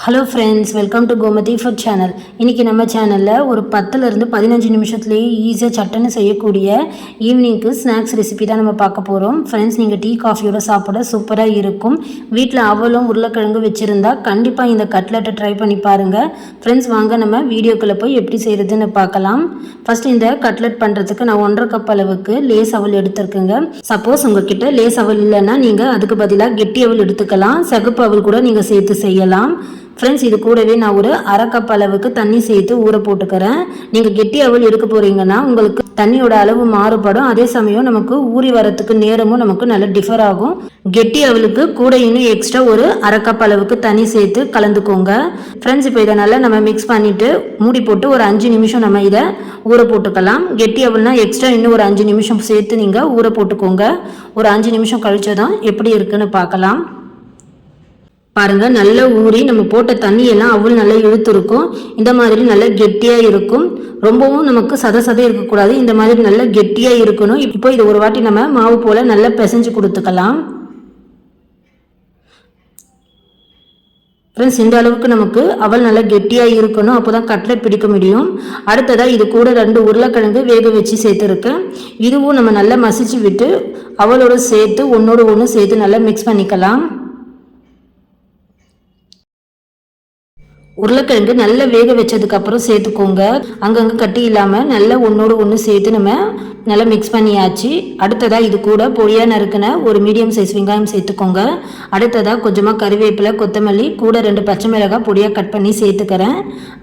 Hello friends, welcome to Gomathi food channel. இன்றைக்கி நம்ம சேனலில் ஒரு 10லேருந்து 15 நிமிஷத்துலேயே ஈஸியாக சட்டுன்னு செய்யக்கூடிய ஈவினிங்க்கு ஸ்நாக்ஸ் ரெசிபி தான் நம்ம பார்க்க போகிறோம். ஃப்ரெண்ட்ஸ், நீங்கள் டீ காஃபியோட சாப்பிட சூப்பராக இருக்கும். வீட்டில் அவலும் உருளைக்கிழங்கு வச்சுருந்தா கண்டிப்பாக இந்த கட்லெட்டை ட்ரை பண்ணி பாருங்கள். ஃப்ரெண்ட்ஸ், வாங்க நம்ம வீடியோக்குள்ளே போய் எப்படி செய்கிறதுன்னு பார்க்கலாம். ஃபஸ்ட்டு இந்த கட்லெட் பண்ணுறதுக்கு நான் 1.5 கப் அளவுக்கு லேஸ் அவல் எடுத்துருக்குங்க. சப்போஸ் உங்ககிட்ட லேஸ் அவல் இல்லைன்னா நீங்கள் அதுக்கு பதிலாக கெட்டி அவல் எடுத்துக்கலாம். சகப்பு அவல் கூட நீங்கள் சேர்த்து செய்யலாம். ஃப்ரெண்ட்ஸ், இது கூடவே நான் ஒரு 1/2 கப் அளவுக்கு தண்ணி சேர்த்து ஊற போட்டுக்கிறேன். நீங்கள் கெட்டி அவல் எடுக்க போகிறீங்கன்னா உங்களுக்கு தண்ணியோட அளவு மாறுபடும். அதே சமயம் நமக்கு ஊறி வரத்துக்கு நேரமும் நமக்கு நல்லா டிஃபர் ஆகும். கெட்டி அவலுக்கு கூட இன்னும் எக்ஸ்ட்ரா ஒரு 1/2 கப் அளவுக்கு தண்ணி சேர்த்து கலந்துக்கோங்க. ஃப்ரெண்ட்ஸ், இப்போ இதை நல்லா நம்ம மிக்ஸ் பண்ணிவிட்டு மூடி போட்டு ஒரு 5 நிமிஷம் நம்ம இதை ஊற போட்டுக்கலாம். கெட்டி அவல்னா எக்ஸ்ட்ரா இன்னும் ஒரு 5 நிமிஷம் சேர்த்து நீங்கள் ஊற போட்டுக்கோங்க. ஒரு 5 நிமிஷம் கழிச்சதான் எப்படி இருக்குன்னு பார்க்கலாம். பாருங்கள், நல்லா ஊறி நம்ம போட்ட தண்ணியெல்லாம் அவ்வளோ நல்லா இழுத்துருக்கும். இந்த மாதிரி நல்லா கெட்டியாக இருக்கும். ரொம்பவும் நமக்கு சத இருக்கக்கூடாது. இந்த மாதிரி நல்லா கெட்டியாக இருக்கணும். இப்போ இது ஒரு வாட்டி நம்ம மாவு போல் நல்லா பிசைஞ்சு கொடுத்துக்கலாம். ஃப்ரெண்ட்ஸ், இந்த அளவுக்கு நமக்கு அவல் நல்லா கெட்டியாக இருக்கணும். அப்போ தான் கட்லெட் பிடிக்க முடியும். அடுத்ததாக இது கூட 2 உருளைக்கிழங்கு வேக வச்சு சேர்த்துருக்கேன். இதுவும் நம்ம நல்லா மசிச்சு விட்டு அவளோடு சேர்த்து ஒன்றோடு ஒன்று சேர்த்து நல்லா மிக்ஸ் பண்ணிக்கலாம். உருளைக்கிழங்கு நல்லா வேக வச்சதுக்கப்புறம் சேர்த்துக்கோங்க. அங்கங்கே கட்டி இல்லாமல் நல்லா ஒன்றோடு ஒன்று சேர்த்து நம்ம நல்லா மிக்ஸ் பண்ணியாச்சு. அடுத்ததாக இது கூட பொடியாக நறுக்கின ஒரு மீடியம் சைஸ் வெங்காயம் சேர்த்துக்கோங்க. அடுத்ததாக கொஞ்சமாக கறிவேப்பிலை, கொத்தமல்லி, கூட 2 பச்சை மிளகாய் பொடியாக கட் பண்ணி சேர்த்துக்கிறேன்.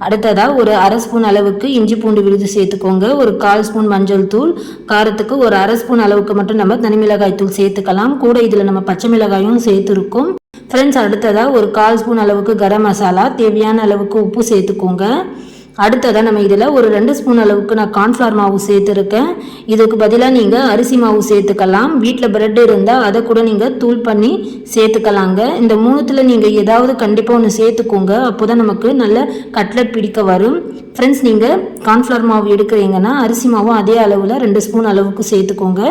அடுத்ததாக ஒரு 1/2 ஸ்பூன் அளவுக்கு இஞ்சி பூண்டு விழுது சேர்த்துக்கோங்க. ஒரு 1/4 ஸ்பூன் மஞ்சள் தூள், காரத்துக்கு ஒரு 1/2 ஸ்பூன் அளவுக்கு மட்டும் நம்ம தனி மிளகாய் தூள் சேர்த்துக்கலாம். கூட இதில் நம்ம பச்சை மிளகாயும் சேர்த்துருக்கோம். ஃப்ரெண்ட்ஸ், அடுத்ததாக ஒரு 1/4 ஸ்பூன் அளவுக்கு கரம் மசாலா, தேவையான அளவுக்கு உப்பு சேர்த்துக்கோங்க. அடுத்ததாக நம்ம இதில் ஒரு 2 ஸ்பூன் அளவுக்கு நான் கார்ன்ஃப்ளவர் மாவு சேர்த்துருக்கேன். இதுக்கு பதிலாக நீங்கள் அரிசி மாவு சேர்த்துக்கலாம். வீட்டில் பிரெட் இருந்தால் அதை கூட நீங்கள் தூள் பண்ணி சேர்த்துக்கலாங்க. இந்த 3த்தில் நீங்கள் ஏதாவது கண்டிப்பாக ஒன்று சேர்த்துக்கோங்க. அப்போ தான் நமக்கு நல்ல கட்லெட் பிடிக்க வரும். ஃப்ரெண்ட்ஸ், நீங்கள் கார்ன்ஃப்ளவர் மாவு எடுக்கிறீங்கன்னா அரிசி மாவும் அதே அளவில் 2 ஸ்பூன் அளவுக்கு சேர்த்துக்கோங்க.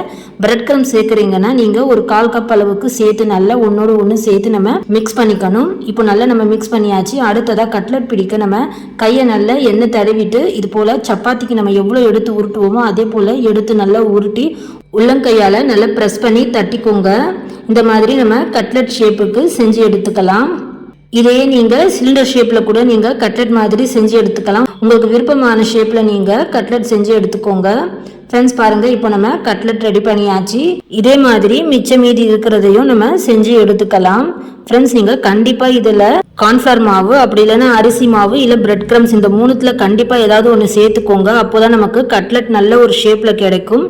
பிரெட் க்ரம் சேர்க்குறீங்கன்னா நீங்கள் ஒரு 1/4 கப் அளவுக்கு சேர்த்து நல்லா ஒன்றோடு ஒன்று சேர்த்து நம்ம மிக்ஸ் பண்ணிக்கணும். இப்போ நல்லா நம்ம மிக்ஸ் பண்ணியாச்சு. அடுத்ததாக கட்லெட் பிடிக்க நம்ம கையை நல்லா எண்ணெய் தடவிட்டு இது போல் சப்பாத்திக்கு நம்ம எவ்வளோ எடுத்து உருட்டுவோமோ அதே போல் எடுத்து நல்லா உருட்டி உள்ளங்கையால் நல்லா ப்ரெஸ் பண்ணி தட்டிக்கோங்க. இந்த மாதிரி நம்ம கட்லெட் ஷேப்புக்கு செஞ்சு எடுத்துக்கலாம். இதே நீங்கள் சிலிண்டர் ஷேப்பில் கூட நீங்கள் கட்லெட் மாதிரி செஞ்சு எடுத்துக்கலாம். உங்களுக்கு விருப்பமான ஷேப்பில் நீங்கள் கட்லெட் செஞ்சு எடுத்துக்கோங்க. ஃப்ரெண்ட்ஸ், பாருங்கள், இப்போ நம்ம கட்லெட் ரெடி பண்ணியாச்சு. இதே மாதிரி மிச்ச மீதி இருக்கிறதையும் நம்ம செஞ்சு எடுத்துக்கலாம். ஃப்ரெண்ட்ஸ், நீங்கள் கண்டிப்பாக இதில் கார்ன்ஃப்ளவர் மாவு, அப்படி இல்லைன்னா அரிசி மாவு, இல்லை பிரெட் க்ரம்ஸ், இந்த 3த்தில் கண்டிப்பாக ஏதாவது ஒன்று சேர்த்துக்கோங்க. அப்போ தான் நமக்கு கட்லெட் நல்ல ஒரு ஷேப்பில் கிடைக்கும்.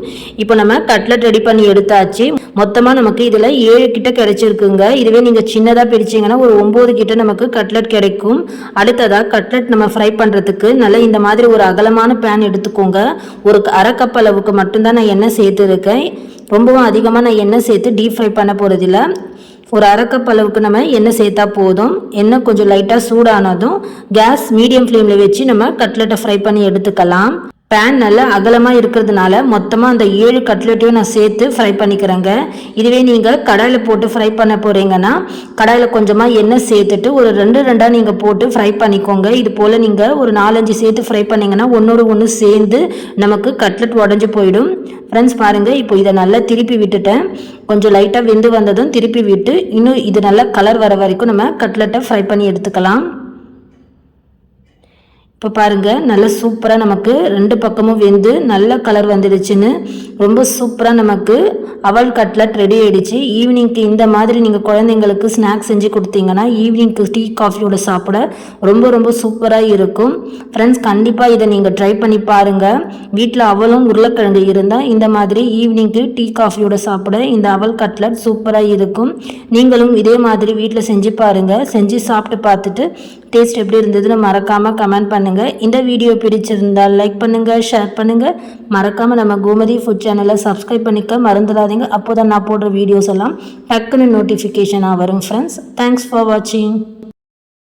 இப்போ நம்ம கட்லெட் ரெடி பண்ணி எடுத்தாச்சு. மொத்தமாக நமக்கு இதில் 7 கிட்ட கிடைச்சிருக்குங்க. இதுவே நீங்கள் சின்னதாக பிரிச்சிங்கன்னா ஒரு 9 கிட்ட நமக்கு கட்லெட் கிடைக்கும். அடுத்ததாக கட்லெட் நம்ம ஃப்ரை பண்ணுறதுக்கு நல்லா இந்த மாதிரி ஒரு அகலமான பேன் எடுத்துக்கோங்க. ஒரு 1/2 கப் அளவுக்கு மட்டும்தான் நான் எண்ணெய் சேர்த்துருக்கேன். ரொம்பவும் அதிகமாக நான் எண்ணெய் சேர்த்து டீப் ஃப்ரை பண்ண போகிறதில்ல. ஒரு 1/2 கப் அளவுக்கு நம்ம எண்ணெய் சேர்த்தா போதும். எண்ணெய் கொஞ்சம் லைட்டாக சூடானதும் கேஸ் மீடியம் ஃப்ளேமில் வச்சு நம்ம கட்லெட்டை ஃப்ரை பண்ணி எடுத்துக்கலாம். பேன் நல்லா அகலமாக இருக்கிறதுனால மொத்தமாக அந்த 7 கட்லெட்டையும் நான் சேர்த்து ஃப்ரை பண்ணிக்கிறேங்க. இதுவே நீங்கள் கடாயில் போட்டு ஃப்ரை பண்ண போகிறீங்கன்னா கடாயில் கொஞ்சமாக எண்ணெய் சேர்த்துட்டு ஒரு 2 நீங்கள் போட்டு ஃப்ரை பண்ணிக்கோங்க. இது போல் நீங்கள் ஒரு 4-5 சேர்த்து ஃப்ரை பண்ணிங்கன்னா ஒன்றோடு ஒன்று சேர்ந்து நமக்கு கட்லெட் உடஞ்சி போயிடும். ஃப்ரெண்ட்ஸ், பாருங்கள், இப்போ இதை நல்லா திருப்பி விட்டுட்டேன். கொஞ்சம் லைட்டாக வெந்து வந்ததும் திருப்பி விட்டு இன்னும் இது நல்லா கலர் வர வரைக்கும் நம்ம கட்லெட்டை ஃப்ரை பண்ணி எடுத்துக்கலாம். இப்போ பாருங்கள், நல்லா சூப்பராக நமக்கு 2 பக்கமும் வெந்து நல்ல கலர் வந்துடுச்சுன்னு ரொம்ப சூப்பராக நமக்கு அவல் கட்லெட் ரெடி ஆகிடுச்சு. ஈவினிங்க்கு இந்த மாதிரி நீங்கள் குழந்தைங்களுக்கு ஸ்நாக்ஸ் செஞ்சு கொடுத்தீங்கன்னா ஈவினிங்க்கு டீ காஃபியோட சாப்பிட ரொம்ப ரொம்ப சூப்பராக இருக்கும். ஃப்ரெண்ட்ஸ், கண்டிப்பாக இதை நீங்கள் ட்ரை பண்ணி பாருங்கள். வீட்டில் அவலும் உருளைக்கிழங்கு இருந்தால் இந்த மாதிரி ஈவினிங்க்கு டீ காஃபியோட சாப்பிட இந்த அவல் கட்லெட் சூப்பராக இருக்கும். நீங்களும் இதே மாதிரி வீட்டில் செஞ்சு பாருங்கள். செஞ்சு சாப்பிட்டு பார்த்துட்டு டேஸ்ட் எப்படி இருந்ததுன்னு மறக்காமல் கமெண்ட் பண்ணுங்கள். இந்த வீடியோ பிடிச்சிருந்தால் லைக் பண்ணுங்கள், ஷேர் பண்ணுங்கள். மறக்காமல் நம்ம கோமதி ஃபுட் சேனலை சப்ஸ்கிரைப் பண்ணிக்க மறந்துடாதீங்க. அப்போ தான் நான் போடுற வீடியோஸ் எல்லாம் டக்குன்னு நோட்டிஃபிகேஷனாக வரும். ஃப்ரெண்ட்ஸ், தேங்க்ஸ் ஃபார் வாட்சிங்.